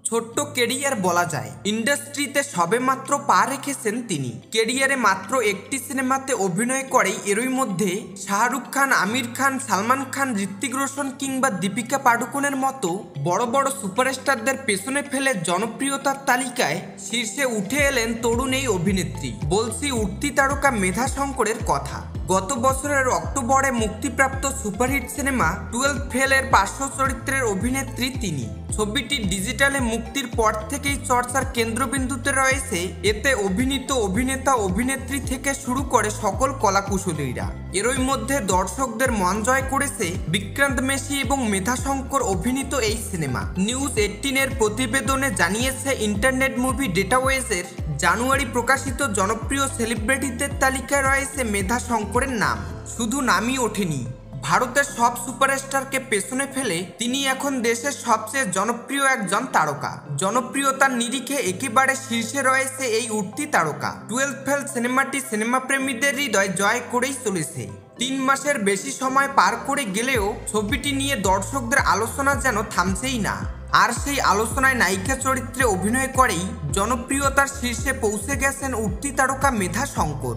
ছোট্ট কেরিয়ার বলা যায়। ইন্ডাস্ট্রিতে সবেমাত্র পা রেখেছেন তিনি। কেরিয়ারে মাত্র একটি সিনেমাতে অভিনয় করেই এরই মধ্যে শাহরুখ খান, আমির খান, সালমান খান, ঋত্বিক রোশন কিংবা দীপিকা পাডুকোনের মতো বড় বড় সুপারস্টারদের পেছনে ফেলে জনপ্রিয়তার তালিকায় শীর্ষে উঠে এলেন তরুণ এই অভিনেত্রী। বলছি উঠতি তারকা মেধা শঙ্করের কথা। গত বছরের অক্টোবরে মুক্তিপ্রাপ্ত সুপারহিট সিনেমা 12th ফেল-এর পার্শ্ব চরিত্রের অভিনেত্রী তিনি। ছবিটি ডিজিটালে মুক্তির পর থেকেই চর্চার কেন্দ্রবিন্দুতে রয়েছে। এতে অভিনীত অভিনেতা, অভিনেত্রী থেকে শুরু করে সকল কলাকুশলীরা। এরই মধ্যে দর্শকদের মন জয় করেছে বিক্রান্ত মেসি এবং মেধা শঙ্কর অভিনীত এই সিনেমা। নিউজ 18-এর প্রতিবেদনে জানিয়েছে ইন্টারনেট মুভি ডেটাওয়েজের জানুয়ারি প্রকাশিত জনপ্রিয় সেলিব্রিটিদের তালিকায় রয়েছে মেধা শঙ্করের নাম। শুধু নামই ওঠেনি, ভারতের সব সুপারস্টারকে পেছনে ফেলে তিনি এখন দেশের সবচেয়ে জনপ্রিয় একজন তারকা। জনপ্রিয়তার নিরিখে একেবারে শীর্ষে রয়েছে এই উঠতি তারকা। 12th ফেল সিনেমাটি সিনেমাপ্রেমীদের হৃদয় জয় করেই চলেছে। 3 মাসের বেশি সময় পার করে গেলেও ছবিটি নিয়ে দর্শকদের আলোচনা যেন থামছেই না। আর সেই আলোচনায় নায়িকা চরিত্রে অভিনয় করেই জনপ্রিয়তার শীর্ষে পৌঁছে গেছেন উঠতি তারকা মেধা শঙ্কর।